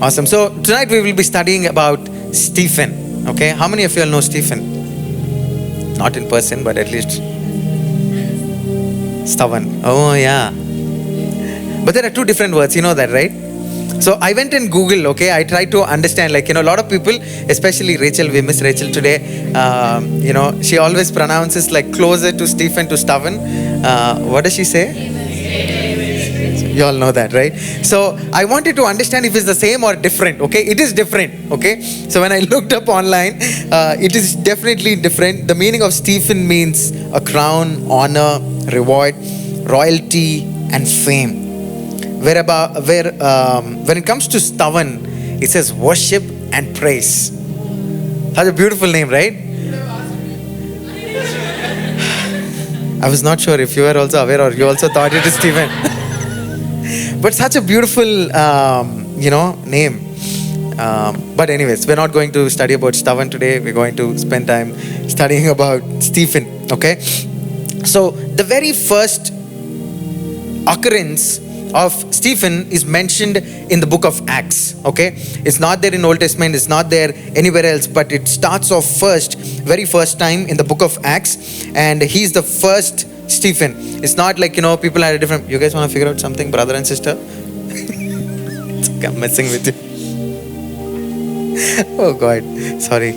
Awesome. So tonight we will be studying about Stephen. Okay, how many of you all know Stephen? Not in person, but at least stubborn. Oh yeah. But there are two different words. You know that, right? So I went in Google. Okay, I tried to understand. Like, a lot of people, especially Rachel. We miss Rachel today. She always pronounces like closer to Stephen to stubborn. What does she say? You all know that, right? So I wanted to understand if it's the same or different. Okay, it is different. Okay, so when I looked up online, it is definitely different. The meaning of Stephen means a crown, honor, reward, royalty, and fame. When it comes to stubborn, it says worship and praise. That's a beautiful name, right? I was not sure if you were also aware or you also thought it is Stephen. But such a beautiful, name. But anyways, we're not going to study about stubborn today. We're going to spend time studying about Stephen. Okay. So the very first occurrence of Stephen is mentioned in the book of Acts. Okay. It's not there in Old Testament. It's not there anywhere else. But it starts off very first time in the book of Acts. And he's the first Stephen. It's not like, people had a different... You guys want to figure out something, brother and sister? I'm messing with you. Oh God, sorry.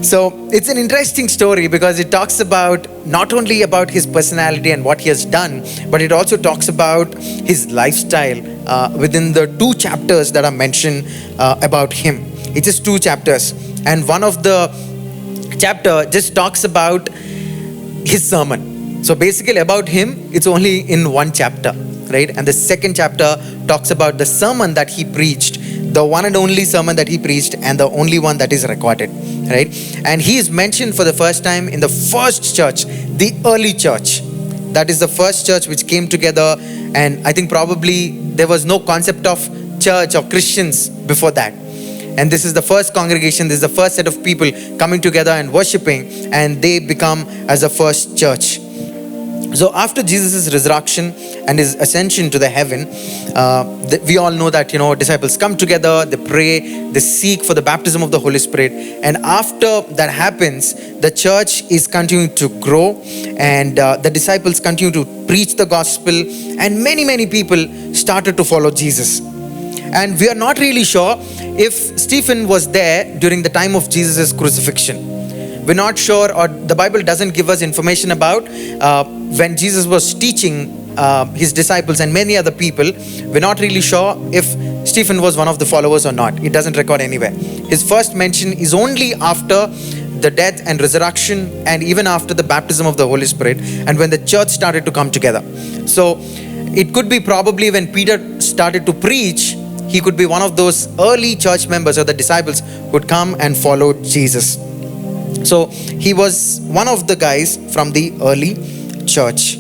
So it's an interesting story because it talks about not only about his personality and what he has done, but it also talks about his lifestyle within the 2 chapters that are mentioned about him. It's just 2 chapters. And one of the chapter just talks about his sermon. So basically about him, it's only in 1 chapter, right? And the second chapter talks about the sermon that he preached, the one and only sermon that he preached, and the only one that is recorded, right? And he is mentioned for the first time in the first church, the early church. That is the first church which came together, and I think probably there was no concept of church or Christians before that. And this is the first congregation, this is the first set of people coming together and worshiping, and they become as the first church. So after Jesus' resurrection and his ascension to the heaven, we all know that, disciples come together, they pray, they seek for the baptism of the Holy Spirit. And after that happens, the church is continuing to grow, and the disciples continue to preach the gospel, and many, many people started to follow Jesus. And we are not really sure if Stephen was there during the time of Jesus' crucifixion. We're not sure, or the Bible doesn't give us information about when Jesus was teaching his disciples and many other people. We're not really sure if Stephen was one of the followers or not. It doesn't record anywhere. His first mention is only after the death and resurrection, and even after the baptism of the Holy Spirit, and when the church started to come together. So it could be probably when Peter started to preach, he could be one of those early church members or the disciples who would come and follow Jesus. So he was one of the guys from the early church.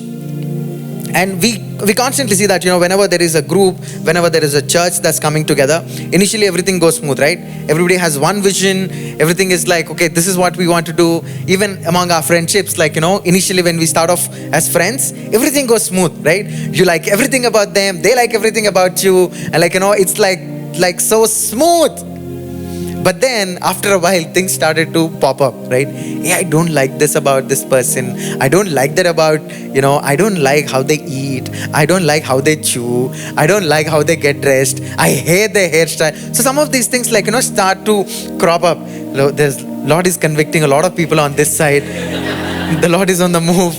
And we constantly see that, whenever there is a group, whenever there is a church that's coming together, initially everything goes smooth, right? Everybody has one vision. Everything is like, okay, this is what we want to do. Even among our friendships, like, initially when we start off as friends, everything goes smooth, right? You like everything about them. They like everything about you. And it's like so smooth. But then after a while, things started to pop up, right? Hey, I don't like this about this person. I don't like that about, I don't like how they eat. I don't like how they chew. I don't like how they get dressed. I hate their hairstyle. So some of these things start to crop up. Lord is convicting a lot of people on this side. The Lord is on the move.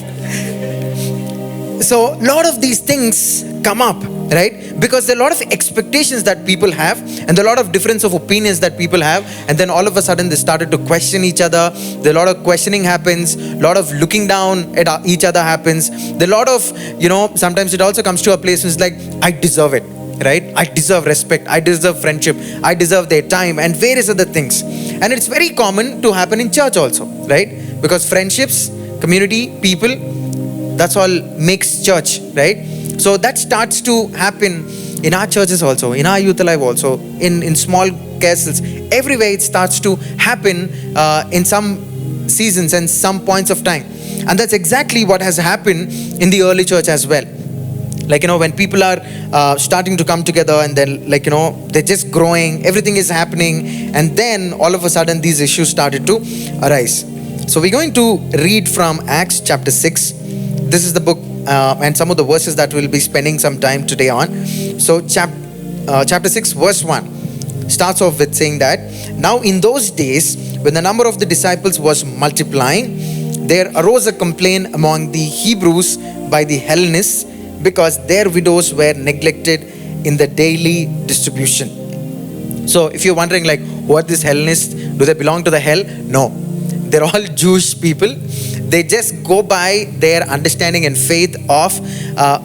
So a lot of these things come up, right? Because there are a lot of expectations that people have, and there are a lot of difference of opinions that people have, and then all of a sudden they started to question each other. There are a lot of questioning happens, a lot of looking down at each other happens. There are a lot of, sometimes it also comes to a place where it's like, I deserve it, right? I deserve respect, I deserve friendship, I deserve their time, and various other things. And it's very common to happen in church also, right? Because friendships, community, people, that's all makes church, right? So that starts to happen in our churches also, in our youth alive also, in small castles. Everywhere it starts to happen in some seasons and some points of time. And that's exactly what has happened in the early church as well. Like, when people are starting to come together, and then, they're just growing, everything is happening, and then all of a sudden these issues started to arise. So we're going to read from Acts chapter 6. This is the book and some of the verses that we'll be spending some time today on. So chapter 6 verse 1 starts off with saying that, now in those days, when the number of the disciples was multiplying, there arose a complaint among the Hebrews by the Hellenists, because their widows were neglected in the daily distribution. So if you're wondering, like, what these Hellenists, do they belong to the hell? No, they're all Jewish people. They just go by their understanding and faith of,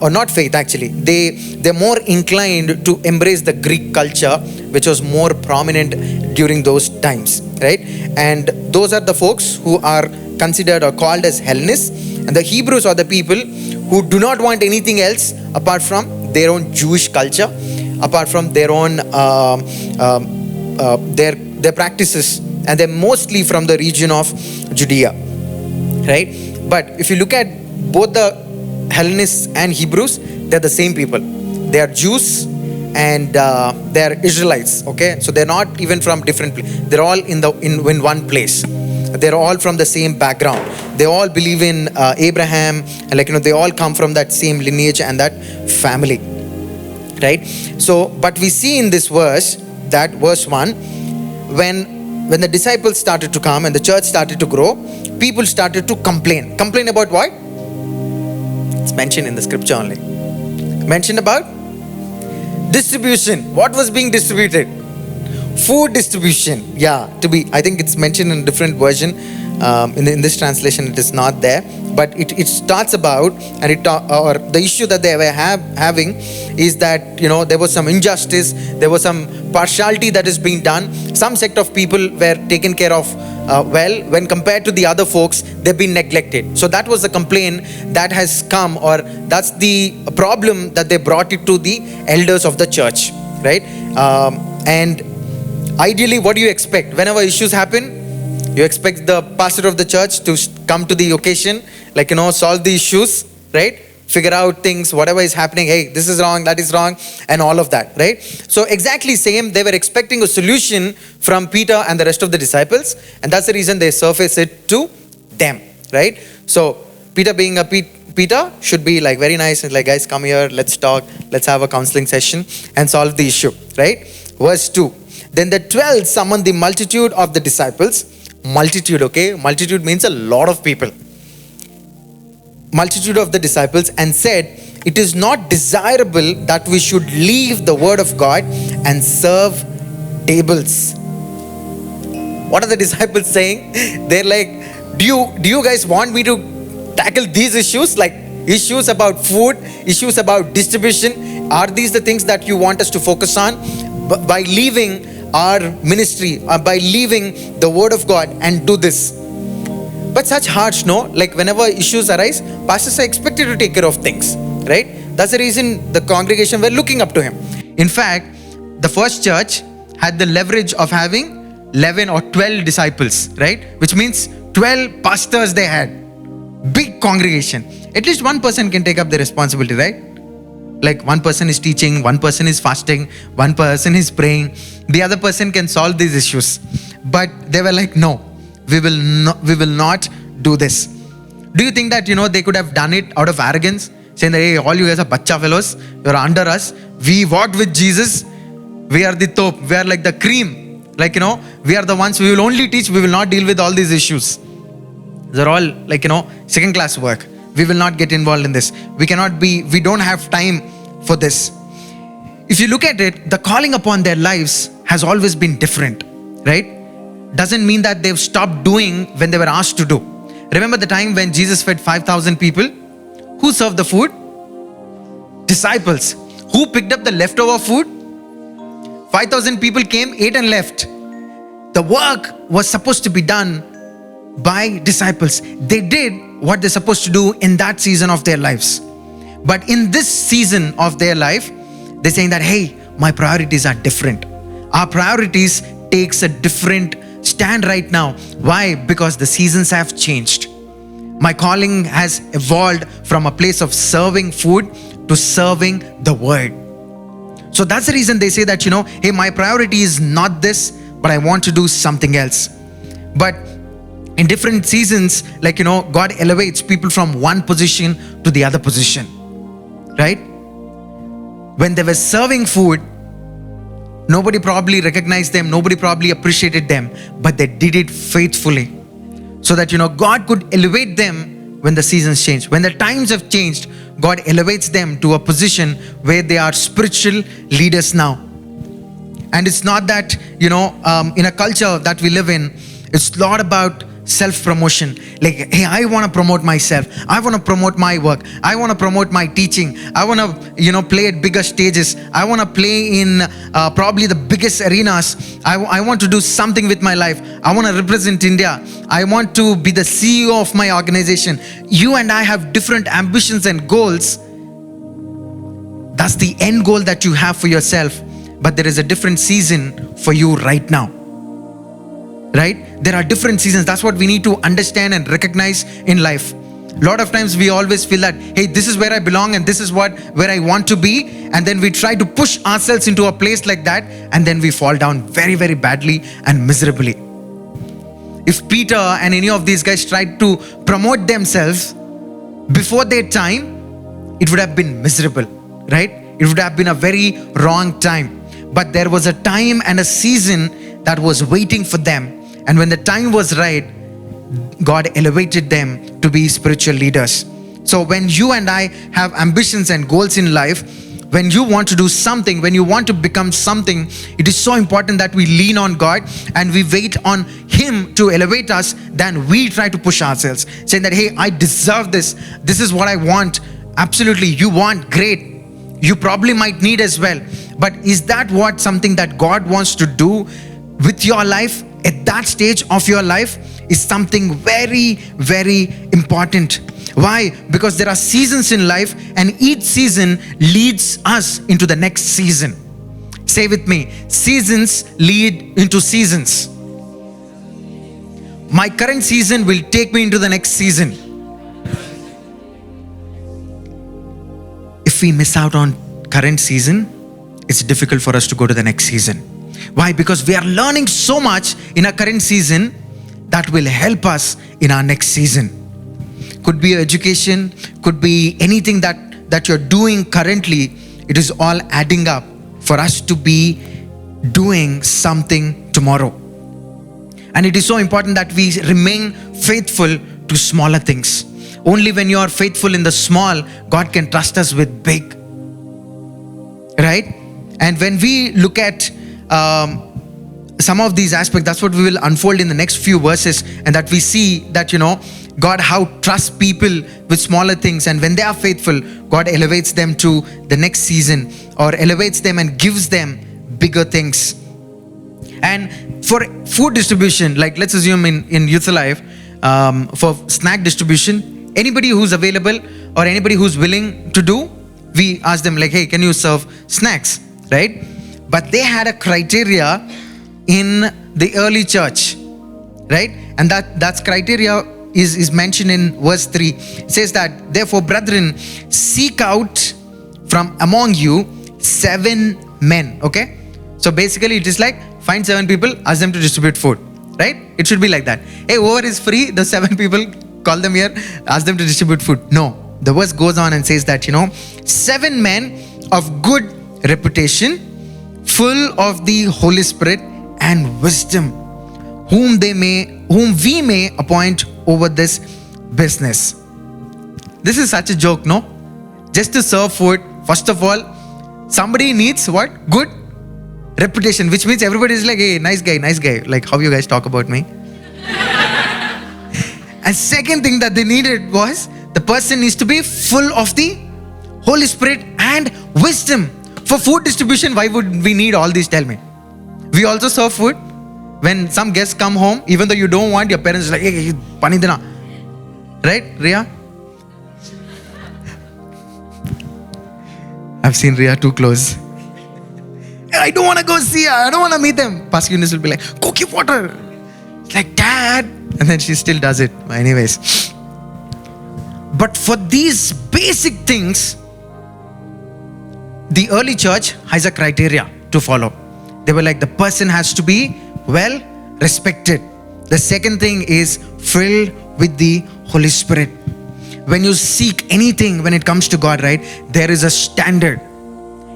or not faith actually, they're more inclined to embrace the Greek culture, which was more prominent during those times, right? And those are the folks who are considered or called as Hellenists. And the Hebrews are the people who do not want anything else apart from their own Jewish culture, apart from their own their practices, and they're mostly from the region of Judea, right? But if you look at both the Hellenists and Hebrews, they're the same people. They are Jews and they're Israelites. Okay, so they're not even from different places. They're all in one place. They're all from the same background. They all believe in Abraham, and they all come from that same lineage and that family, right? So, but we see in this verse, that verse 1, when the disciples started to come and the church started to grow, people started to complain. Complain about what? It's mentioned in the scripture only. Mentioned about distribution. What was being distributed? Food distribution. Yeah, I think it's mentioned in a different version. In this translation, it is not there. But it starts about, and or the issue that they were having is that, there was some injustice, there was some partiality that is being done. Some sect of people were taken care of well, when compared to the other folks, they've been neglected. So that was the complaint that has come, or that's the problem that they brought it to the elders of the church, right? And ideally, what do you expect? Whenever issues happen, you expect the pastor of the church to come to the occasion, solve the issues, right? Figure out things, whatever is happening. Hey, this is wrong, that is wrong, and all of that, right? So exactly same, they were expecting a solution from Peter and the rest of the disciples, and that's the reason they surface it to them, right? So Peter being a Peter should be very nice and guys, come here, let's talk, let's have a counseling session and solve the issue, right? Verse 2. Then the 12 summoned the multitude of the disciples. Multitude, okay? Multitude means a lot of people. Multitude of the disciples, and said, it is not desirable that we should leave the word of God and serve tables. What are the disciples saying? They're like, do you guys want me to tackle these issues? Like issues about food, issues about distribution? Are these the things that you want us to focus on? By leaving our ministry, by leaving the word of God and do this. But such harsh, no? Whenever issues arise, pastors are expected to take care of things, right? That's the reason the congregation were looking up to him. In fact, the first church had the leverage of having 11 or 12 disciples, right? Which means 12 pastors they had. Big congregation. At least one person can take up the responsibility, right? One person is teaching, one person is fasting, one person is praying, the other person can solve these issues. But they were like, no, we will not do this. Do you think that, they could have done it out of arrogance, saying that, hey, all you guys are bacha fellows, you're under us, we walked with Jesus, we are the top, we are like the cream, we are the ones, we will only teach, we will not deal with all these issues. They're all second class work. We will not get involved in this. We don't have time for this. If you look at it, the calling upon their lives has always been different, right? Doesn't mean that they've stopped doing when they were asked to do. Remember the time when Jesus fed 5,000 people? Who served the food? Disciples. Who picked up the leftover food? 5,000 people came, ate and left. The work was supposed to be done by disciples. They did what they're supposed to do in that season of their lives. But in this season of their life, they're saying that, hey, my priorities are different. Our priorities takes a different stand right now. Why? Because the seasons have changed. My calling has evolved from a place of serving food to serving the word. So that's the reason they say that, hey, my priority is not this, but I want to do something else. But in different seasons, God elevates people from one position to the other position, right? When they were serving food, nobody probably recognized them, nobody probably appreciated them, but they did it faithfully. So that, God could elevate them when the seasons change. When the times have changed, God elevates them to a position where they are spiritual leaders now. And it's not that, in a culture that we live in, it's not about self-promotion. Like, hey, I want to promote myself. I want to promote my work. I want to promote my teaching. I want to, play at bigger stages. I want to play in probably the biggest arenas. I want to do something with my life. I want to represent India. I want to be the CEO of my organization. You and I have different ambitions and goals. That's the end goal that you have for yourself. But there is a different season for you right now. Right? There are different seasons. That's what we need to understand and recognize in life. A lot of times we always feel that, hey, this is where I belong and this is where I want to be. And then we try to push ourselves into a place like that. And then we fall down very, very badly and miserably. If Peter and any of these guys tried to promote themselves before their time, it would have been miserable, right? It would have been a very wrong time. But there was a time and a season that was waiting for them. And when the time was right, God elevated them to be spiritual leaders. So when you and I have ambitions and goals in life, when you want to do something, when you want to become something, it is so important that we lean on God and we wait on Him to elevate us than we try to push ourselves, saying that, hey, I deserve this. This is what I want. Absolutely, you want, great. You probably might need as well. But is that what something that God wants to do with your life at that stage of your life? Is something very, very important. Why? Because there are seasons in life and each season leads us into the next season. Say with me, seasons lead into seasons. My current season will take me into the next season. If we miss out on current season, it's difficult for us to go to the next season. Why? Because we are learning so much in our current season that will help us in our next season. Could be education, could be anything that you're doing currently. It is all adding up for us to be doing something tomorrow. And it is so important that we remain faithful to smaller things. Only when you are faithful in the small, God can trust us with big. Right? And when we look at some of these aspects, that's what we will unfold in the next few verses, and that we see that, God how trusts people with smaller things, and when they are faithful, God elevates them to the next season or elevates them and gives them bigger things. And for food distribution, like let's assume in Youth Alive, for snack distribution, anybody who's available or anybody who's willing to do, we ask them like, hey, can you serve snacks, right? But they had a criteria in the early church, right? And that's criteria is mentioned in verse 3. It says that, therefore, brethren, seek out from among you 7 men, okay? So basically it is like, find 7 people, ask them to distribute food, right? It should be like that. Hey, whoever is free, the 7 people, call them here, ask them to distribute food. No, the verse goes on and says that, 7 men of good reputation, full of the Holy Spirit and wisdom, whom we may appoint over this business. This is such a joke, no? Just to serve food, first of all, somebody needs what? Good reputation, which means everybody is like, hey, nice guy, like how you guys talk about me. And second thing that they needed was, the person needs to be full of the Holy Spirit and wisdom. For food distribution, why would we need all these? Tell me. We also serve food. When some guests come home, even though you don't want, your parents are like, hey, pani dena. Right, Ria? I've seen Ria too close. I don't want to go see her. I don't want to meet them. Pastor Eunice will be like, go keep water. It's like, Dad. And then she still does it. Anyways. But for these basic things, the early church has a criteria to follow. They were like, the person has to be well respected. The second thing is filled with the Holy Spirit. When you seek anything when it comes to God, right, there is a standard.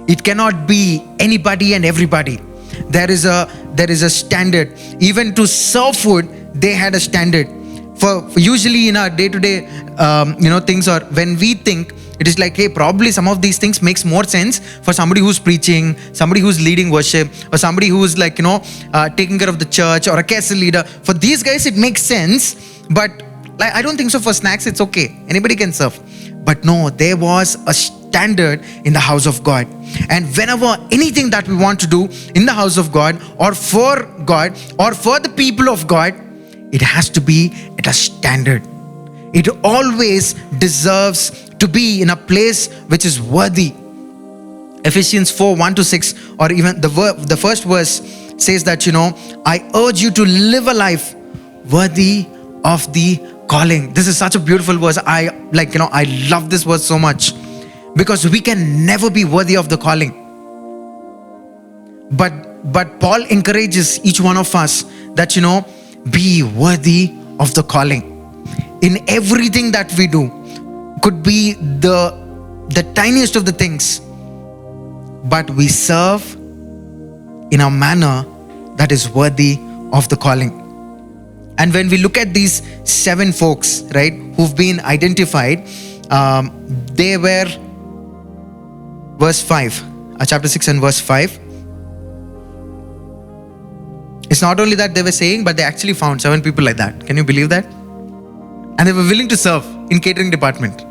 It cannot be anybody and everybody. There is a standard. Even to serve food, they had a standard. For usually in our day-to-day things, or when we think, it is like, hey, probably some of these things makes more sense for somebody who's preaching, somebody who's leading worship, or somebody who's taking care of the church, or a castle leader. For these guys, it makes sense, but like, I don't think so. For snacks, it's okay. Anybody can serve. But no, there was a standard in the house of God. And whenever anything that we want to do in the house of God, or for God, or for the people of God, it has to be at a standard. It always deserves to be in a place which is worthy. Ephesians 4:1-6, or even the first verse says that, I urge you to live a life worthy of the calling. This is such a beautiful verse. I love this verse so much, because we can never be worthy of the calling. But Paul encourages each one of us that, be worthy of the calling. In everything that we do, could be the tiniest of the things, but we serve in a manner that is worthy of the calling. And when we look at these 7 folks, right, who've been identified, they were, verse 5, chapter 6 and verse 5. It's not only that they were saying, but they actually found 7 people like that. Can you believe that? And they were willing to serve in catering department.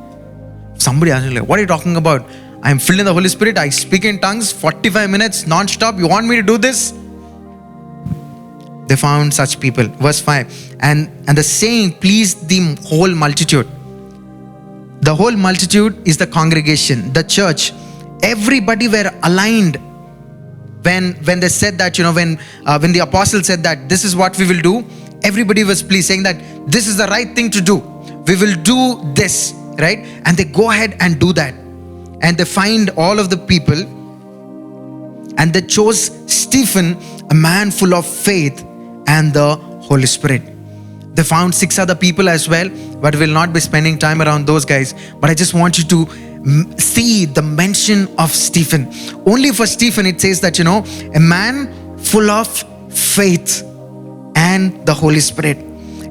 Somebody asked me, like, what are you talking about? I'm filled in the Holy Spirit. I speak in tongues 45 minutes non-stop. You want me to do this? They found such people. Verse 5. And the saying pleased the whole multitude. The whole multitude is the congregation, the church. Everybody were aligned when they said that, when the apostle said that this is what we will do. Everybody was pleased, saying that this is the right thing to do. We will do this, right? And they go ahead and do that. And they find all of the people, and they chose Stephen, a man full of faith and the Holy Spirit. They found 6 other people as well, but we'll not be spending time around those guys. But I just want you to see the mention of Stephen. Only for Stephen, it says that, a man full of faith and the Holy Spirit.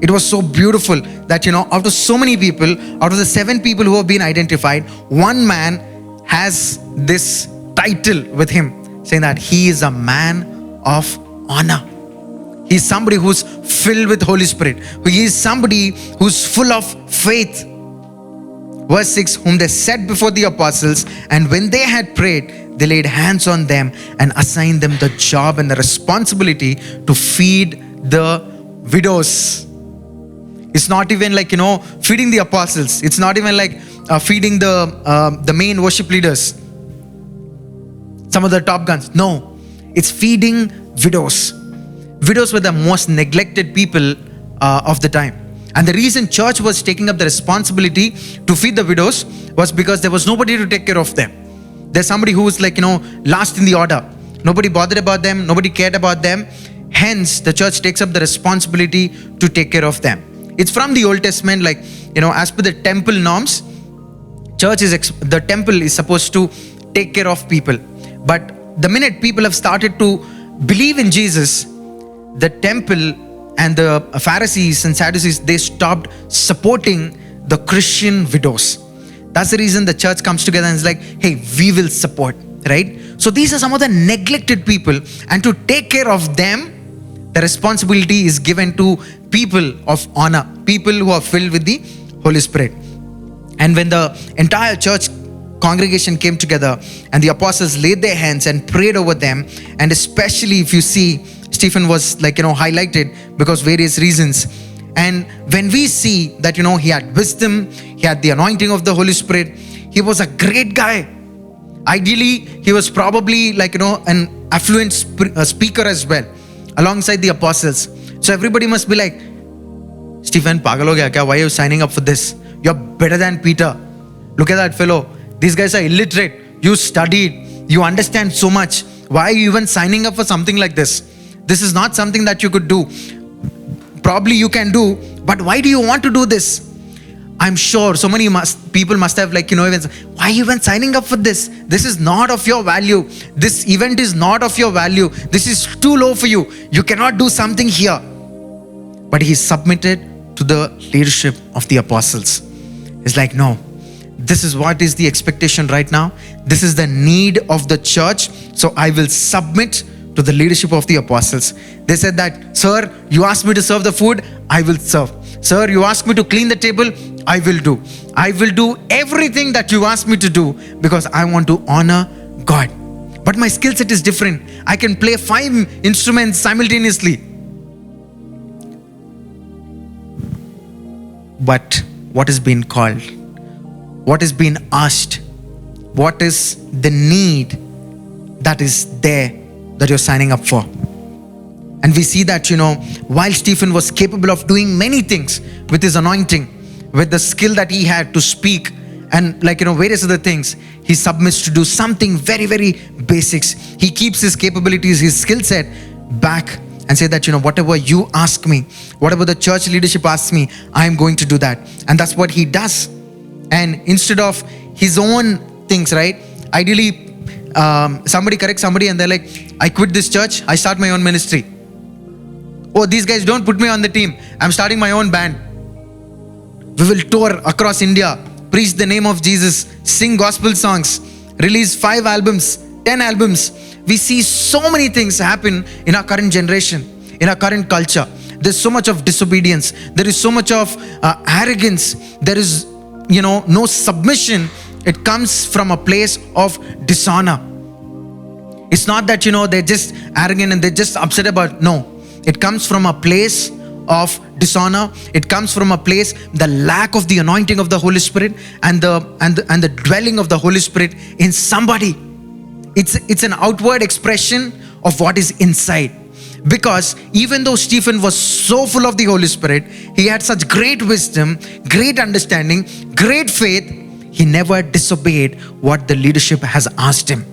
It was so beautiful that, out of so many people, out of the 7 people who have been identified, one man has this title with him, saying that he is a man of honor. He's somebody who's filled with Holy Spirit. He is somebody who's full of faith. Verse 6, whom they set before the apostles, and when they had prayed, they laid hands on them and assigned them the job and the responsibility to feed the widows. It's not even like, feeding the apostles. It's not even like feeding the main worship leaders, some of the top guns. No, it's feeding widows. Widows were the most neglected people of the time. And the reason church was taking up the responsibility to feed the widows was because there was nobody to take care of them. There's somebody who was last in the order. Nobody bothered about them. Nobody cared about them. Hence, the church takes up the responsibility to take care of them. It's from the Old Testament, as per the temple norms, the temple is supposed to take care of people. But the minute people have started to believe in Jesus, the temple and the Pharisees and Sadducees, they stopped supporting the Christian widows. That's the reason the church comes together and is like, hey, we will support, right? So these are some of the neglected people, and to take care of them, the responsibility is given to people of honor, people who are filled with the Holy Spirit. And when the entire church congregation came together and the apostles laid their hands and prayed over them, and especially if you see, Stephen was highlighted because various reasons. And when we see that, he had wisdom, he had the anointing of the Holy Spirit, he was a great guy. Ideally, he was probably an affluent speaker as well, alongside the apostles. So everybody must be like, Stephen, pagal ho gaya kya? Why are you signing up for this? You're better than Peter. Look at that fellow. These guys are illiterate. You studied. You understand so much. Why are you even signing up for something like this? This is not something that you could do. Probably you can do, but why do you want to do this? I'm sure so many people must have even, why are you even signing up for this? This is not of your value. This event is not of your value. This is too low for you. You cannot do something here. But he submitted to the leadership of the apostles. It's like, no, this is what is the expectation right now. This is the need of the church. So I will submit to the leadership of the apostles. They said that, sir, you asked me to serve the food, I will serve. Sir, you asked me to clean the table, I will do. I will do everything that you asked me to do because I want to honor God. But my skill set is different. I can play 5 instruments simultaneously. But what is being called? What is being asked? What is the need that is there that you're signing up for? And we see that, while Stephen was capable of doing many things with his anointing, with the skill that he had to speak and various other things, he submits to do something very, very basics. He keeps his capabilities, his skill set back and say that, whatever you ask me, whatever the church leadership asks me, I am going to do that. And that's what he does. And instead of his own things, right? Ideally, somebody corrects somebody and they're like, I quit this church, I start my own ministry. Oh, these guys don't put me on the team, I'm starting my own band. We will tour across India, preach the name of Jesus, sing gospel songs, release 5 albums, 10 albums. We see so many things happen in our current generation, in our current culture. There's so much of disobedience. There is so much of arrogance. There is, no submission. It comes from a place of dishonor. It's not that, they're just arrogant and they're just upset about, no. It comes from a place of dishonor. It comes from a place, the lack of the anointing of the Holy Spirit and the dwelling of the Holy Spirit in somebody. It's an outward expression of what is inside. Because even though Stephen was so full of the Holy Spirit, he had such great wisdom, great understanding, great faith, he never disobeyed what the leadership has asked him.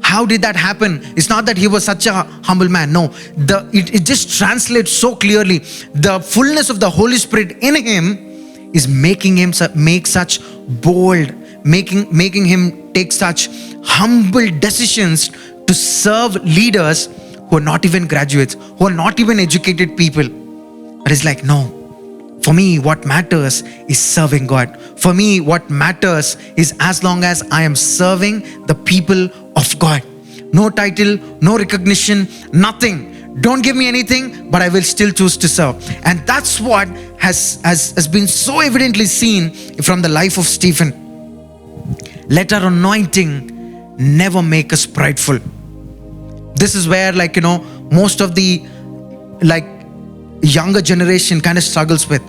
How did that happen? It's not that he was such a humble man. No, it just translates so clearly. The fullness of the Holy Spirit in him is making him make such bold, making him take such humble decisions to serve leaders who are not even graduates, who are not even educated people. But it's like, no. For me, what matters is serving God. For me, what matters is as long as I am serving the people of God. No title, no recognition, nothing. Don't give me anything, but I will still choose to serve. And that's what has been so evidently seen from the life of Stephen. Let our anointing never make us prideful. This is where, most of the younger generation kind of struggles with.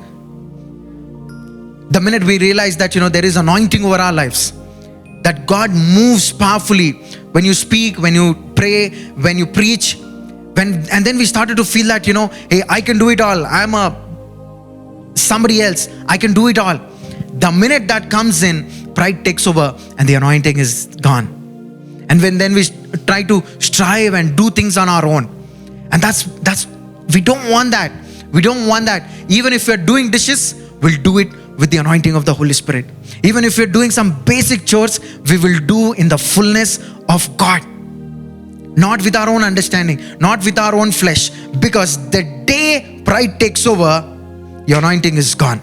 The minute we realize that, there is anointing over our lives, that God moves powerfully when you speak, when you pray, when you preach, and then we started to feel that, hey, I can do it all. I'm somebody else. I can do it all. The minute that comes in, pride takes over and the anointing is gone. And then we try to strive and do things on our own. And that's we don't want that. We don't want that. Even if we're doing dishes, we'll do it with the anointing of the Holy Spirit. Even if we're doing some basic chores, we will do in the fullness of God. Not with our own understanding, not with our own flesh. Because the day pride takes over, your anointing is gone.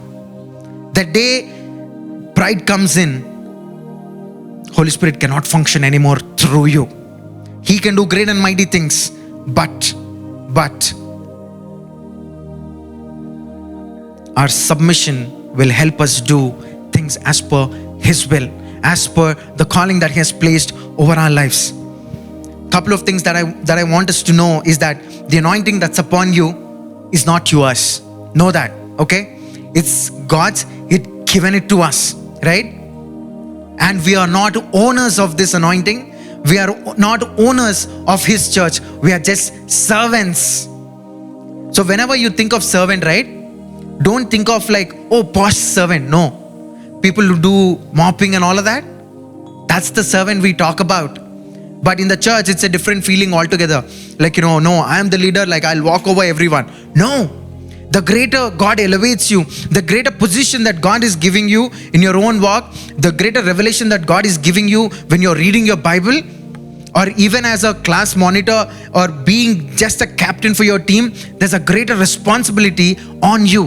The day pride comes in, Holy Spirit cannot function anymore through you. He can do great and mighty things, but our submission will help us do things as per His will, as per the calling that He has placed over our lives. Couple of things that I want us to know is that the anointing that's upon you is not yours. Know that, okay? It's God's. He's given it to us, right? And we are not owners of this anointing. We are not owners of His church. We are just servants. So whenever you think of servant, right? Don't think of posh servant. No. People who do mopping and all of that. That's the servant we talk about. But in the church, it's a different feeling altogether. Like, no, I am the leader, like I'll walk over everyone. No. The greater God elevates you, the greater position that God is giving you in your own walk, the greater revelation that God is giving you when you're reading your Bible, or even as a class monitor, or being just a captain for your team, there's a greater responsibility on you.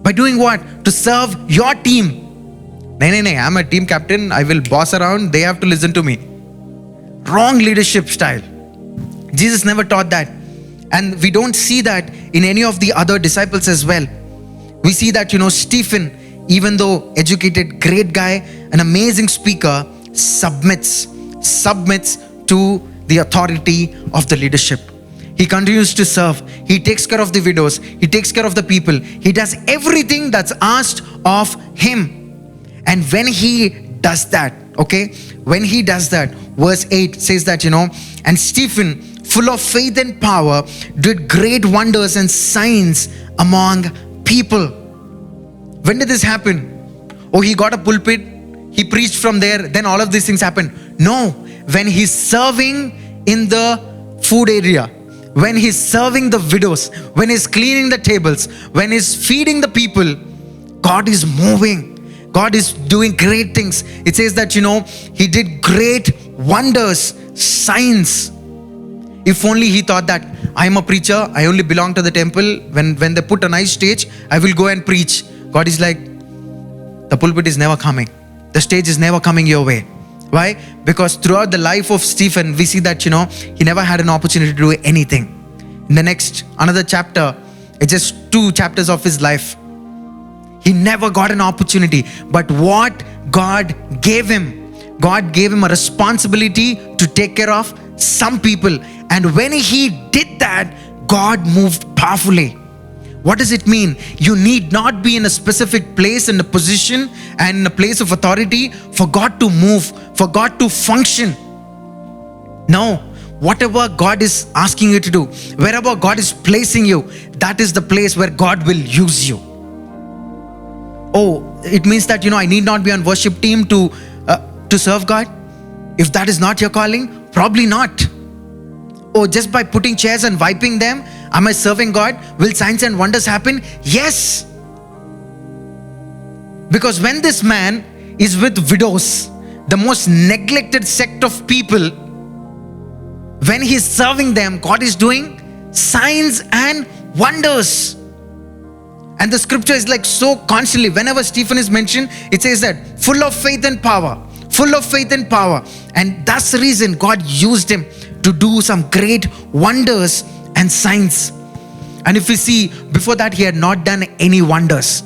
By doing what? To serve your team. No, I'm a team captain, I will boss around, they have to listen to me. Wrong leadership style. Jesus never taught that. And we don't see that in any of the other disciples as well. We see that, Stephen, even though educated, great guy, an amazing speaker, submits to the authority of the leadership. He continues to serve. He takes care of the widows. He takes care of the people. He does everything that's asked of him. And when he does that, verse 8 says that, and Stephen, full of faith and power, did great wonders and signs among people. When did this happen? Oh, he got a pulpit, he preached from there, then all of these things happened. No, when he's serving in the food area, when he's serving the widows, when he's cleaning the tables, when he's feeding the people, God is moving. God is doing great things. It says that, he did great wonders, signs. If only he thought that I am a preacher, I only belong to the temple. When they put a nice stage, I will go and preach. God is like, the pulpit is never coming. The stage is never coming your way. Why? Because throughout the life of Stephen, we see that, he never had an opportunity to do anything. In the next, another chapter, it's just 2 chapters of his life. He never got an opportunity. But what God gave him a responsibility to take care of some people. And when he did that, God moved powerfully. What does it mean? You need not be in a specific place, in a position and in a place of authority for God to move, for God to function. No. Whatever God is asking you to do, wherever God is placing you, that is the place where God will use you. Oh, it means that, I need not be on worship team to serve God. If that is not your calling, probably not. Oh, just by putting chairs and wiping them, am I serving God? Will signs and wonders happen? Yes. Because when this man is with widows, the most neglected sect of people, when he's serving them, God is doing signs and wonders. And the scripture is like so constantly, whenever Stephen is mentioned, it says that full of faith and power, full of faith and power. And that's the reason God used him to do some great wonders and signs. And if we see, before that, he had not done any wonders.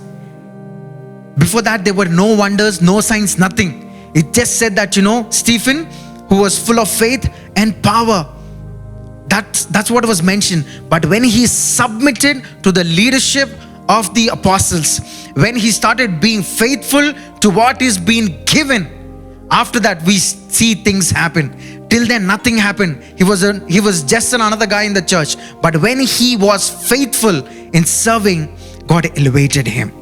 Before that, there were no wonders, no signs, nothing. It just said that, Stephen, who was full of faith and power. That's what was mentioned. But when he submitted to the leadership of the apostles, when he started being faithful to what is being given, after that we see things happen. Till then nothing happened. He was just another guy in the church. But when he was faithful in serving, God elevated him.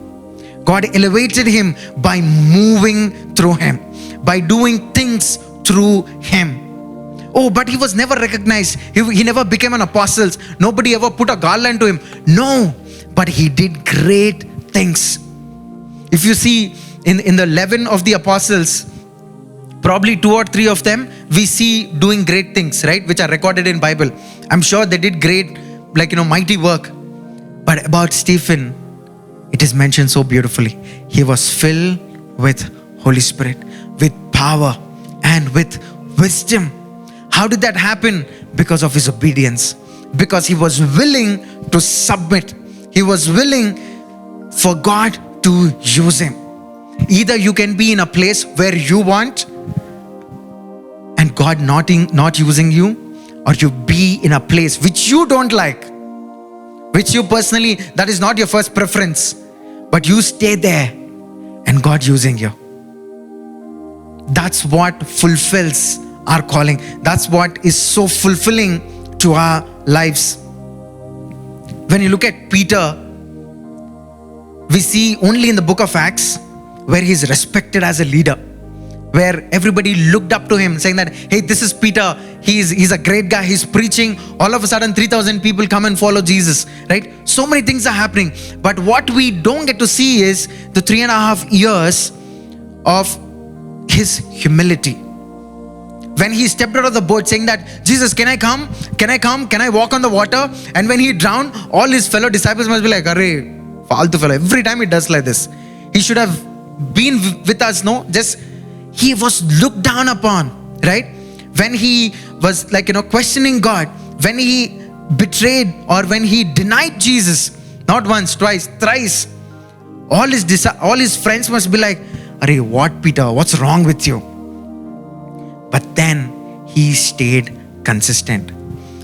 God elevated him by moving through him, by doing things through him. Oh, but he was never recognized. He never became an apostle. Nobody ever put a garland to him. No, but he did great things. If you see in the 11 of the apostles, probably 2 or 3 of them we see doing great things, right? Which are recorded in Bible. I'm sure they did great, mighty work. But about Stephen, it is mentioned so beautifully. He was filled with Holy Spirit, with power and with wisdom. How did that happen? Because of his obedience. Because he was willing to submit. He was willing for God to use him. Either you can be in a place where you want and God not using you, or you be in a place which you don't like, which you personally, that is not your first preference, but you stay there and God using you. That's what fulfills our calling. That's what is so fulfilling to our lives. When you look at Peter, we see only in the book of Acts where he is respected as a leader, where everybody looked up to him, saying that, hey, this is Peter. He's a great guy. He's preaching. All of a sudden, 3,000 people come and follow Jesus, right? So many things are happening. But what we don't get to see is the 3.5 years of his humility. When he stepped out of the boat saying that, Jesus, can I come? Can I come? Can I walk on the water? And when he drowned, all his fellow disciples must be like, Arey, faltu fellow. Every time he does like this. He should have been with us, no? Just, he was looked down upon, right? When he was questioning God, when he betrayed or when he denied Jesus, not once, twice, thrice, all his friends must be like, Arey, what, Peter? What's wrong with you? But then he stayed consistent.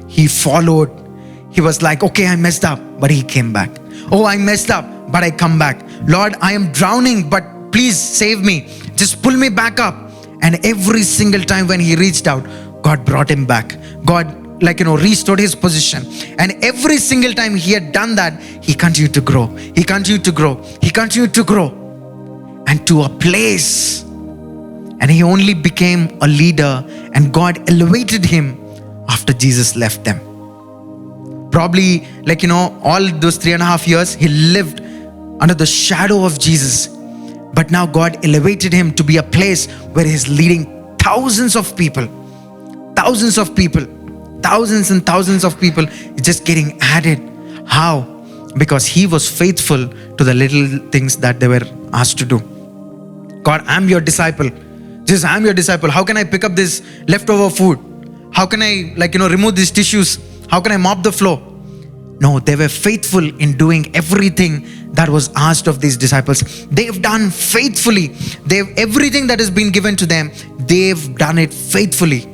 He followed. He was like, okay, I messed up, but he came back. Oh, I messed up, but I come back. Lord, I am drowning, but please save me. Just pull me back up. And every single time when he reached out, God brought him back. God, restored his position. And every single time he had done that, he continued to grow. He continued to grow. He continued to grow. And to a place. And he only became a leader, and God elevated him after Jesus left them. Probably, all those 3.5 years, he lived under the shadow of Jesus. But now God elevated him to be a place where he's leading thousands of people. Thousands of people. Thousands and thousands of people just getting added. How? Because he was faithful to the little things that they were asked to do. God, I'm your disciple. Jesus, I'm your disciple. How can I pick up this leftover food? How can I remove these tissues? How can I mop the floor? No, they were faithful in doing everything that was asked of these disciples. They've done faithfully. Everything that has been given to them, they've done it faithfully.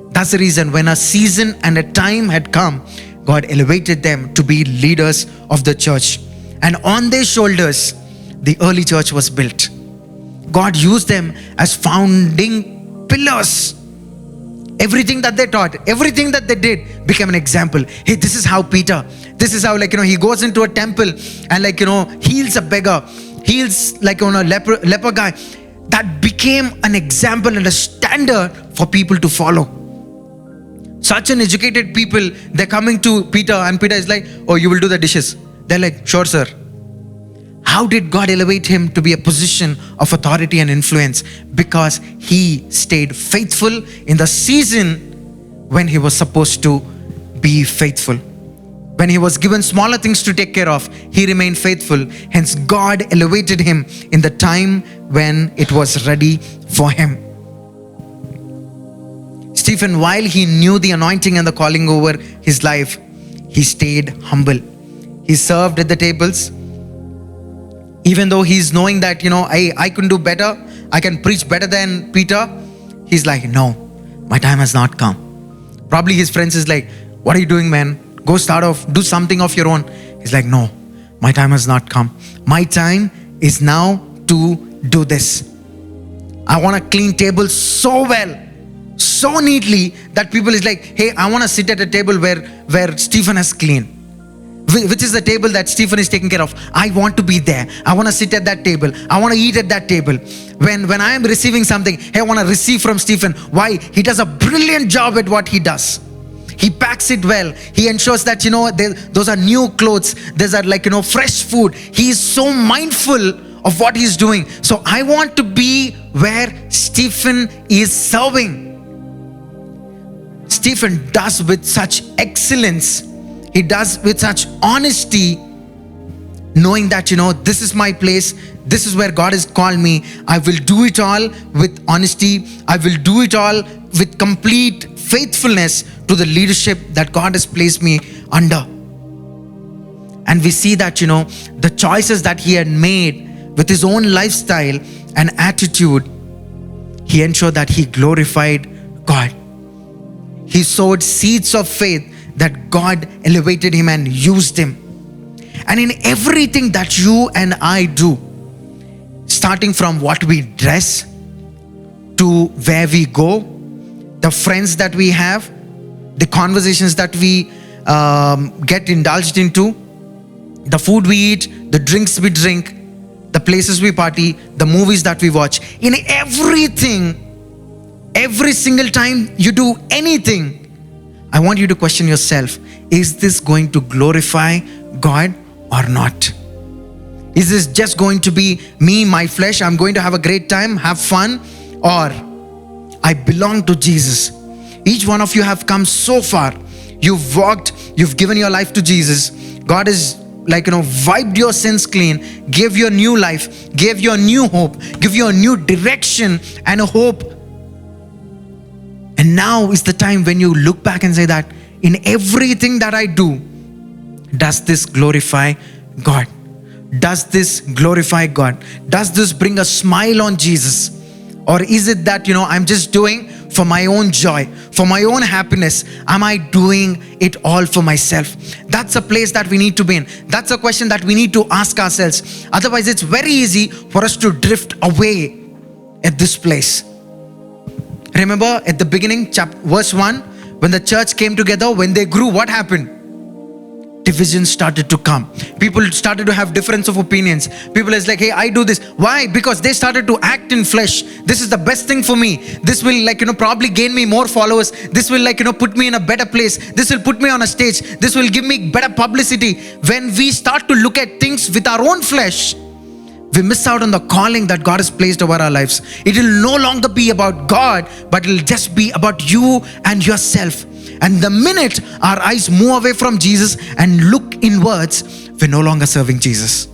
That's the reason when a season and a time had come, God elevated them to be leaders of the church. And on their shoulders, the early church was built. God used them as founding pillars. Everything that they taught, everything that they did became an example. Hey, this is how Peter, this is how he goes into a temple and heals a beggar, heals a leper guy. That became an example and a standard for people to follow. Such an educated people, they're coming to Peter and Peter is like, oh, you will do the dishes. They're like, sure, sir. How did God elevate him to be a position of authority and influence? Because he stayed faithful in the season when he was supposed to be faithful. When he was given smaller things to take care of, he remained faithful. Hence, God elevated him in the time when it was ready for him. Stephen, while he knew the anointing and the calling over his life, he stayed humble. He served at the tables. Even though he's knowing that, I can do better, I can preach better than Peter, he's like, no, my time has not come. Probably his friends is like, what are you doing, man? Go start off, do something of your own. He's like, no, my time has not come. My time is now to do this. I want to clean tables so well, so neatly that people is like, hey, I want to sit at a table where Stephen has cleaned. Which is the table that Stephen is taking care of. I want to be there. I want to sit at that table. I want to eat at that table. When I am receiving something, hey, I want to receive from Stephen. Why? He does a brilliant job at what he does. He packs it well. He ensures that, those are new clothes. Those are fresh food. He is so mindful of what he's doing. So I want to be where Stephen is serving. Stephen does with such excellence. He does with such honesty, knowing that, this is my place. This is where God has called me. I will do it all with honesty. I will do it all with complete faithfulness to the leadership that God has placed me under. And we see that, the choices that he had made with his own lifestyle and attitude, he ensured that he glorified God. He sowed seeds of faith that God elevated him and used him. And in everything that you and I do, starting from what we dress to where we go, the friends that we have, the conversations that we get indulged into, the food we eat, the drinks we drink, the places we party, the movies that we watch, in everything, every single time you do anything, I want you to question yourself, is this going to glorify God or not? Is this just going to be me, my flesh, I'm going to have a great time, have fun, or I belong to Jesus? Each one of you have come so far. You've walked, you've given your life to Jesus. God is wiped your sins clean, gave you a new life, gave you a new hope, give you a new direction and a hope. And now is the time when you look back and say that in everything that I do, does this glorify God? Does this glorify God? Does this bring a smile on Jesus? Or is it that, I'm just doing for my own joy, for my own happiness? Am I doing it all for myself? That's a place that we need to be in. That's a question that we need to ask ourselves. Otherwise, it's very easy for us to drift away at this place. Remember at the beginning, verse 1, when the church came together, when they grew, what happened? Divisions started to come. People started to have difference of opinions. People is like, hey, I do this. Why? Because they started to act in flesh. This is the best thing for me. This will probably gain me more followers. This will put me in a better place. This will put me on a stage. This will give me better publicity. When we start to look at things with our own flesh, we miss out on the calling that God has placed over our lives. It will no longer be about God, but it will just be about you and yourself. And the minute our eyes move away from Jesus and look inwards, we're no longer serving Jesus.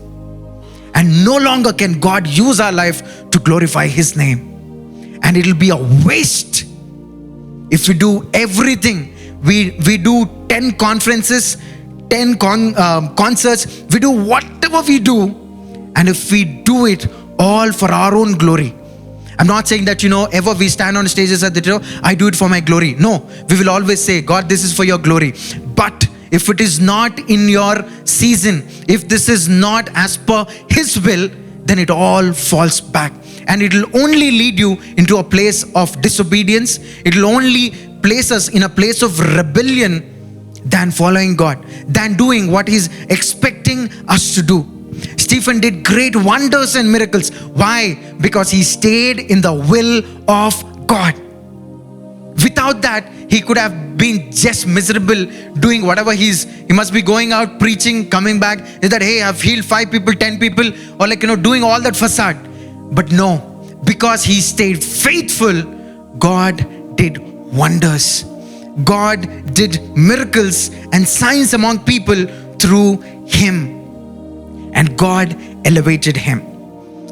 And no longer can God use our life to glorify His name. And it'll be a waste if we do everything. We do 10 conferences, 10 concerts, we do whatever we do. And if we do it all for our own glory, I'm not saying that, ever we stand on stages at the I do it for my glory. No, we will always say, God, this is for your glory. But if it is not in your season, if this is not as per His will, then it all falls back. And it will only lead you into a place of disobedience. It will only place us in a place of rebellion than following God, than doing what He's expecting us to do. Stephen did great wonders and miracles. Why? Because he stayed in the will of God. Without that, he could have been just miserable doing whatever he must be going out preaching, coming back. Is that, hey, I've healed 5 people, 10 people, or doing all that facade. But no, because he stayed faithful, God did wonders. God did miracles and signs among people through him. And God elevated him.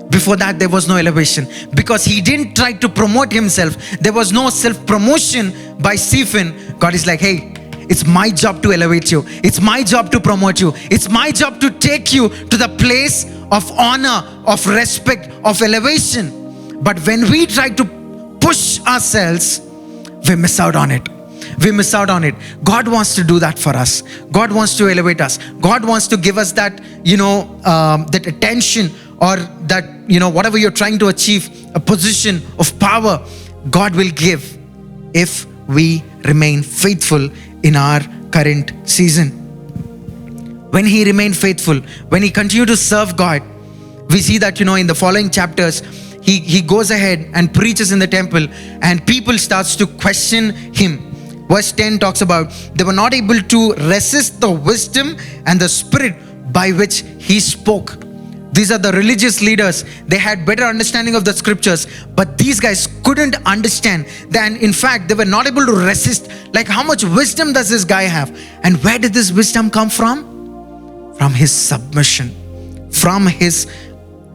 Before that, there was no elevation because he didn't try to promote himself. There was no self-promotion by Stephen. God is like, hey, it's my job to elevate you. It's my job to promote you. It's my job to take you to the place of honor, of respect, of elevation. But when we try to push ourselves, we miss out on it. We miss out on it. God wants to do that for us. God wants to elevate us. God wants to give us that, that attention, or that, whatever you're trying to achieve, a position of power, God will give if we remain faithful in our current season. When he remained faithful, when he continued to serve God, we see that, in the following chapters, he goes ahead and preaches in the temple, and people starts to question him. Verse 10 talks about they were not able to resist the wisdom and the spirit by which he spoke. These are the religious leaders. They had better understanding of the scriptures, but these guys couldn't understand. Then, in fact, they were not able to resist. Like, how much wisdom does this guy have? And where did this wisdom come from? From his submission, from his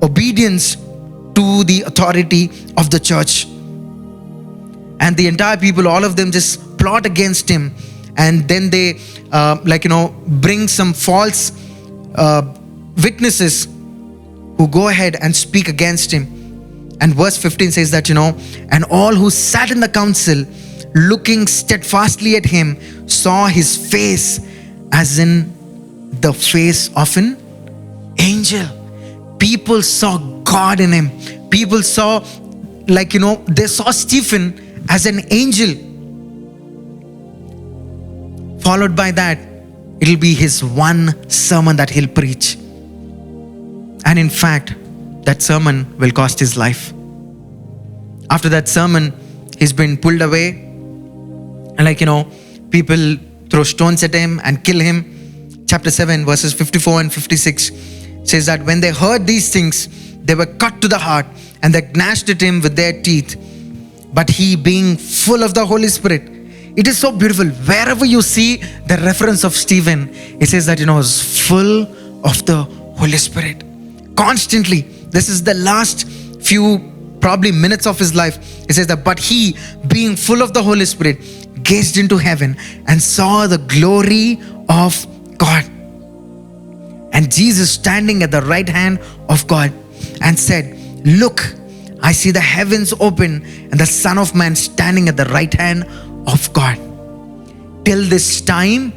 obedience to the authority of the church. And the entire people, all of them just plot against him, and then they bring some false witnesses who go ahead and speak against him. And verse 15 says that, and all who sat in the council, looking steadfastly at him, saw his face as in the face of an angel. People saw God in him. People saw, they saw Stephen as an angel. Followed by that, it'll be his one sermon that he'll preach. And in fact, that sermon will cost his life. After that sermon, he's been pulled away, and people throw stones at him and kill him. Chapter 7, verses 54 and 56 says that when they heard these things, they were cut to the heart, and they gnashed at him with their teeth. But he, being full of the Holy Spirit, it is so beautiful. Wherever you see the reference of Stephen, it says that, was full of the Holy Spirit. Constantly. This is the last few probably minutes of his life. It says that, but he, being full of the Holy Spirit, gazed into heaven and saw the glory of God, and Jesus standing at the right hand of God, and said, look, I see the heavens open and the Son of Man standing at the right hand of God. Till this time,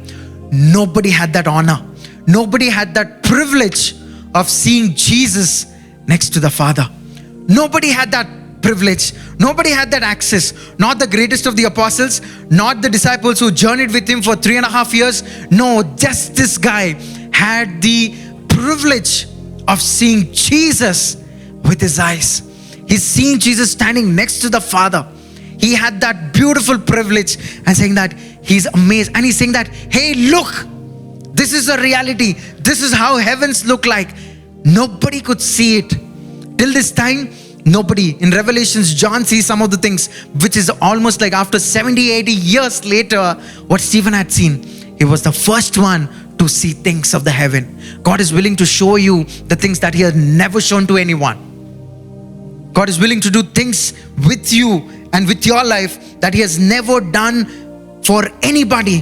nobody had that honor. Nobody had that privilege of seeing Jesus next to the Father. Nobody had that privilege. Nobody had that access. Not the greatest of the apostles, not the disciples who journeyed with him for 3.5 years. No, just this guy had the privilege of seeing Jesus with his eyes. He's seeing Jesus standing next to the Father. He had that beautiful privilege, and saying that he's amazed. And he's saying that, hey, look, this is a reality. This is how heavens look like. Nobody could see it. Till this time, nobody. In Revelations, John sees some of the things, which is almost like after 70, 80 years later, what Stephen had seen. He was the first one to see things of the heaven. God is willing to show you the things that he has never shown to anyone. God is willing to do things with you and with your life that he has never done for anybody.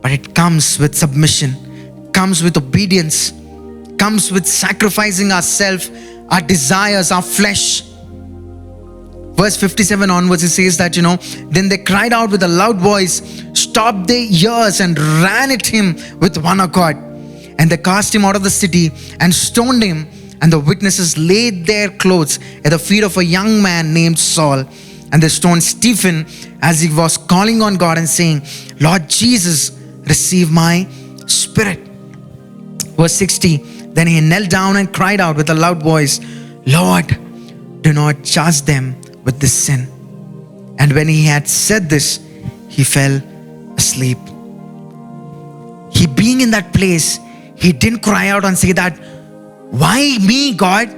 But it comes with submission, comes with obedience, comes with sacrificing ourselves, our desires, our flesh. Verse 57 onwards, it says that, then they cried out with a loud voice, stopped their ears, and ran at him with one accord. And they cast him out of the city and stoned him. And the witnesses laid their clothes at the feet of a young man named Saul. And they stoned Stephen as he was calling on God and saying, Lord Jesus, receive my spirit. Verse 60, then he knelt down and cried out with a loud voice, Lord, do not charge them with this sin. And when he had said this, he fell asleep. He, being in that place, he didn't cry out and say that, why me, God?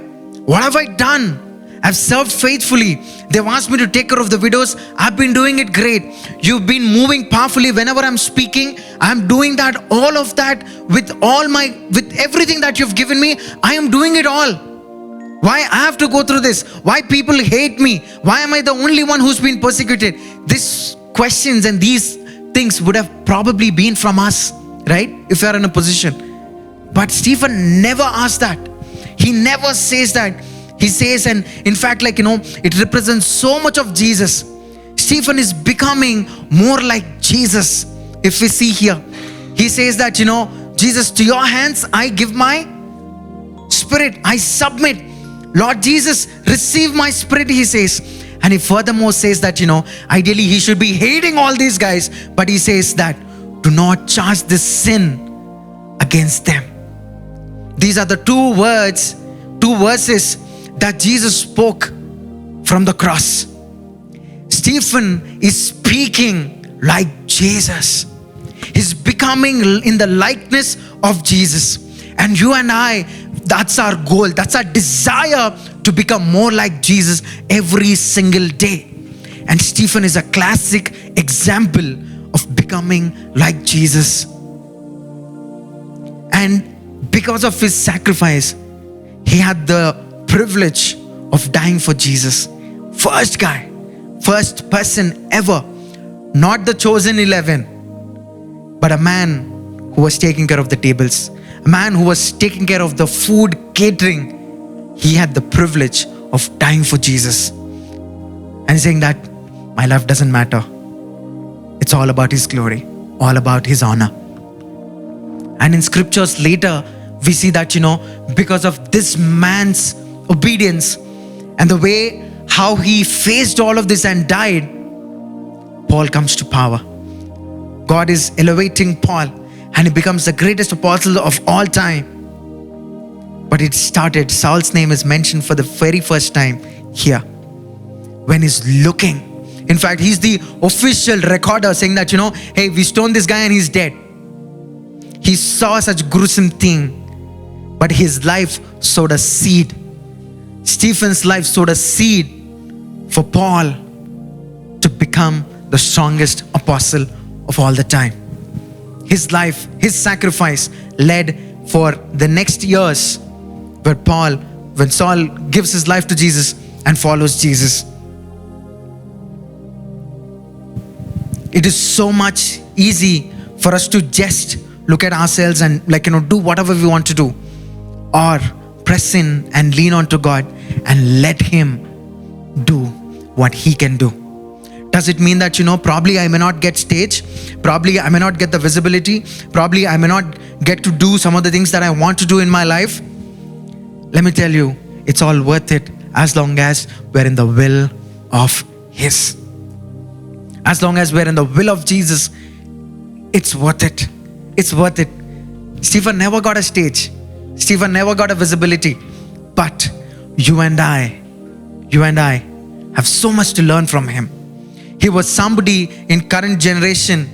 What have I done? I've served faithfully. They've asked me to take care of the widows. I've been doing it great. You've been moving powerfully whenever I'm speaking. I'm doing that, all of that with everything that you've given me. I am doing it all. Why I have to go through this? Why people hate me? Why am I the only one who's been persecuted? These questions and these things would have probably been from us, right? If you're in a position. But Stephen never asked that. He never says that. He says, and in fact, it represents so much of Jesus. Stephen is becoming more like Jesus. If we see here, he says that, Jesus, to your hands, I give my spirit. I submit. Lord Jesus, receive my spirit, he says. And he furthermore says that, ideally he should be hating all these guys. But he says that, do not charge this sin against them. These are the two verses that Jesus spoke from the cross. Stephen is speaking like Jesus. He's becoming in the likeness of Jesus. And you and I, that's our goal. That's our desire to become more like Jesus every single day. And Stephen is a classic example of becoming like Jesus. And because of his sacrifice, he had the privilege of dying for Jesus. First guy, first person ever, not the chosen 11, but a man who was taking care of the tables, a man who was taking care of the food catering. He had the privilege of dying for Jesus and saying that my life doesn't matter. It's all about his glory, all about his honor. And in scriptures later, we see that, because of this man's obedience and the way how he faced all of this and died, Paul comes to power. God is elevating Paul and he becomes the greatest apostle of all time. But But it started, Saul's name is mentioned for the very first time here. When he's looking. In fact, he's the official recorder saying that, hey, we stoned this guy and he's dead. He saw such gruesome thing, but his life sowed a seed. Stephen's life sowed a seed for Paul to become the strongest apostle of all the time. His life, his sacrifice led for the next years when Saul gives his life to Jesus and follows Jesus. It is so much easy for us to just look at ourselves and do whatever we want to do, or press in and lean on to God and let Him do what He can do. Does it mean that, probably I may not get stage, probably I may not get the visibility, probably I may not get to do some of the things that I want to do in my life? Let me tell you, it's all worth it as long as we're in the will of His. As long as we're in the will of Jesus, it's worth it. It's worth it. Stephen never got a stage. Stephen never got a visibility. But you and I have so much to learn from him. He was somebody in current generation,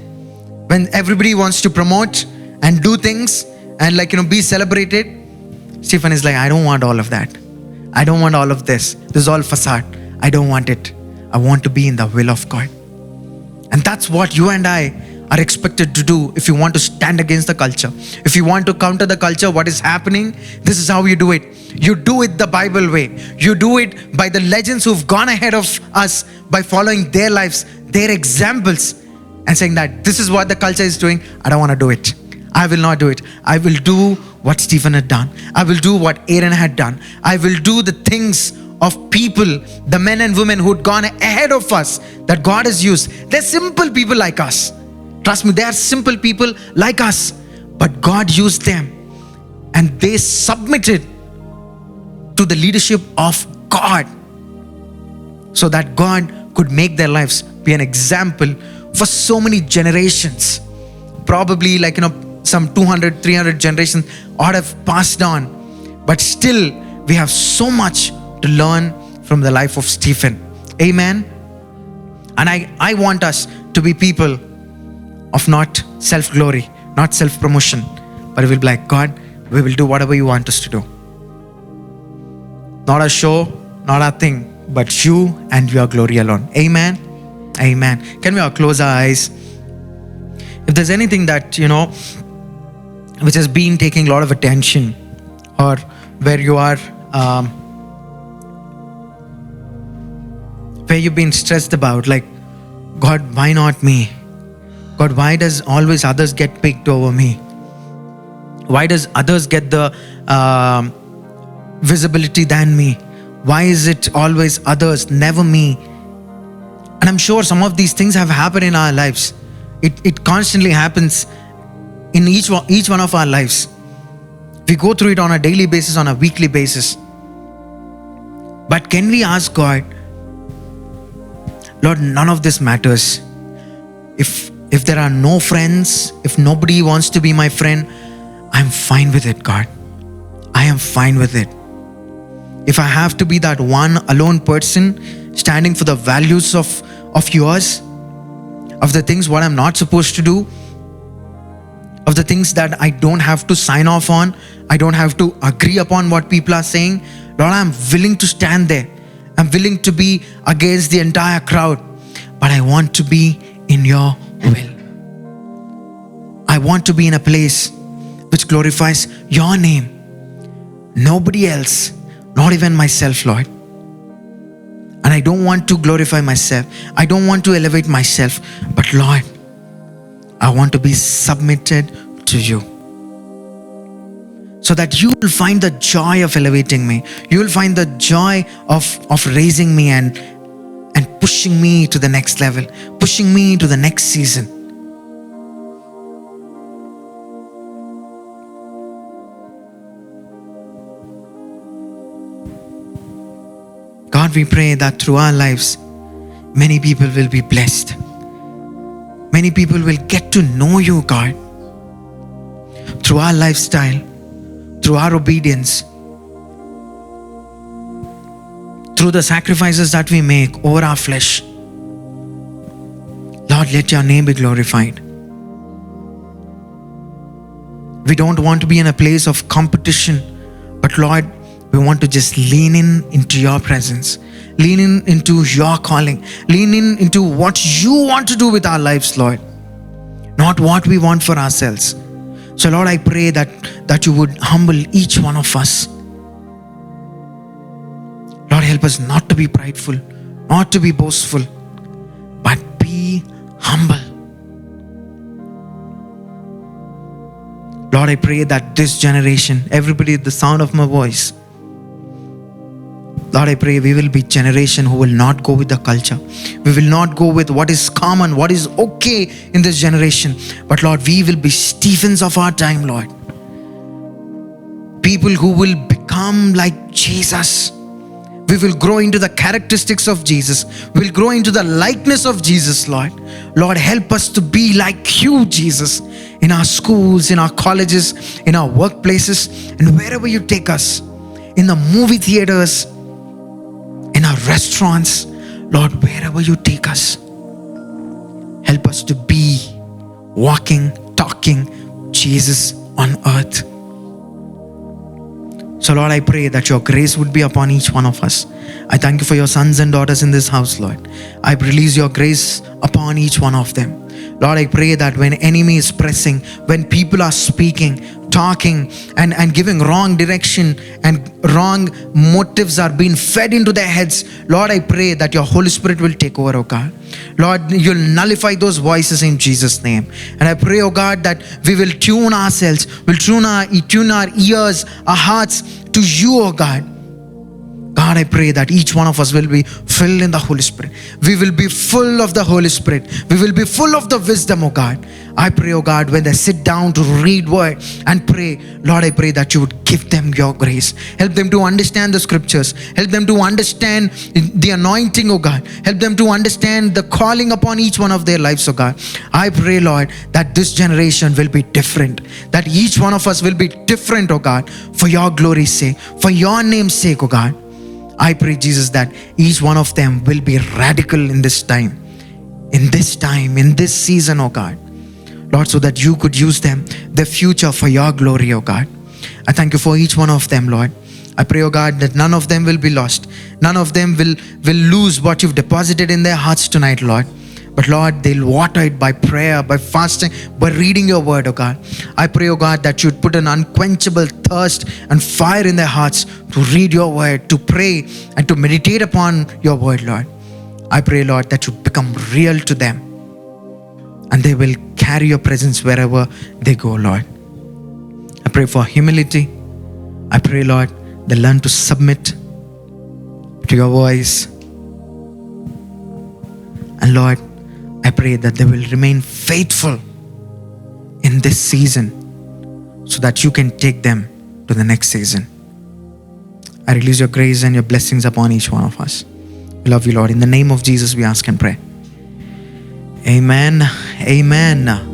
when everybody wants to promote and do things and be celebrated, Stephen is like, I don't want all of that. I don't want all of this. This is all facade. I don't want it. I want to be in the will of God. And that's what you and I are expected to do if you want to stand against the culture. If you want to counter the culture, what is happening, this is how you do it. You do it the Bible way. You do it by the legends who've gone ahead of us, by following their lives, their examples, and saying that this is what the culture is doing. I don't want to do it. I will not do it. I will do what Stephen had done. I will do what Aaron had done. I will do the things of people, the men and women who'd gone ahead of us, that God has used. They're simple people like us. Trust me, they are simple people like us. But God used them and they submitted to the leadership of God, so that God could make their lives be an example for so many generations. Probably some 200, 300 generations ought have passed on. But still, we have so much to learn from the life of Stephen. Amen. And I want us to be people of not self-glory, not self-promotion, but we will be like, God, we will do whatever you want us to do. Not a show, not a thing, but you and your glory alone. Amen. Amen. Can we all close our eyes? If there's anything that, which has been taking a lot of attention, or where you are, where you've been stressed about, like, God, why not me? God, why does always others get picked over me? Why does others get the visibility than me? Why is it always others, never me? And I'm sure some of these things have happened in our lives. It constantly happens in each one of our lives. We go through it on a daily basis, on a weekly basis. But can we ask God, Lord, none of this matters. If there are no friends, if nobody wants to be my friend, I'm fine with it, God. I am fine with it. If I have to be that one alone person standing for the values of yours, of the things what I'm not supposed to do, of the things that I don't have to sign off on, I don't have to agree upon what people are saying, Lord, I'm willing to stand there. I'm willing to be against the entire crowd, but I want to be in your will. I want to be in a place which glorifies your name. Nobody else, not even myself, Lord. And I don't want to glorify myself. I don't want to elevate myself. But Lord, I want to be submitted to you, so that you will find the joy of elevating me. You will find the joy of raising me and pushing me to the next level, pushing me to the next season. God, we pray that through our lives, many people will be blessed. Many people will get to know you, God, through our lifestyle, through our obedience, through the sacrifices that we make over our flesh. Lord, let your name be glorified. We don't want to be in a place of competition, but Lord, we want to just lean into your presence, lean into your calling, lean into what you want to do with our lives, Lord, not what we want for ourselves. So Lord, I pray that you would humble each one of us. Lord, help us not to be prideful, not to be boastful, but be humble. Lord, I pray that this generation, everybody at the sound of my voice, Lord, I pray we will be generation who will not go with the culture. We will not go with what is common, what is okay in this generation. But Lord, we will be Stephens of our time, Lord. People who will become like Jesus. We will grow into the characteristics of Jesus. We will grow into the likeness of Jesus, Lord. Lord, help us to be like you, Jesus, in our schools, in our colleges, in our workplaces, and wherever you take us, in the movie theaters, in our restaurants, Lord, wherever you take us, help us to be walking, talking Jesus on earth. So Lord, I pray that your grace would be upon each one of us. I thank you for your sons and daughters in this house, Lord. I release your grace upon each one of them. Lord, I pray that when enemy is pressing, when people are speaking, talking and giving wrong direction and wrong motives are being fed into their heads, Lord, I pray that your Holy Spirit will take over, oh God. Lord, you'll nullify those voices in Jesus' name. And I pray, oh God, that we will tune ourselves, we'll tune our ears, our hearts to you, oh God. God, I pray that each one of us will be filled in the Holy Spirit. We will be full of the Holy Spirit. We will be full of the wisdom, oh God. I pray, oh God, when they sit down to read word and pray, Lord, I pray that you would give them your grace. Help them to understand the scriptures. Help them to understand the anointing, oh God. Help them to understand the calling upon each one of their lives, oh God. I pray, Lord, that this generation will be different. That each one of us will be different, oh God, for your glory's sake, for your name's sake, oh God. I pray, Jesus, that each one of them will be radical in this time, in this season, oh God. Lord, so that you could use them, the future, for your glory, oh God. I thank you for each one of them, Lord. I pray, oh God, that none of them will be lost. None of them will lose what you've deposited in their hearts tonight, Lord. But Lord, they'll water it by prayer, by fasting, by reading your word, oh God. I pray, oh God, that you'd put an unquenchable thirst and fire in their hearts to read your word, to pray, and to meditate upon your word, Lord. I pray, Lord, that you become real to them and they will carry your presence wherever they go, Lord. I pray for humility. I pray, Lord, they learn to submit to your voice. And Lord, I pray that they will remain faithful in this season so that you can take them to the next season. I release your grace and your blessings upon each one of us. We love you, Lord. In the name of Jesus, we ask and pray. Amen. Amen.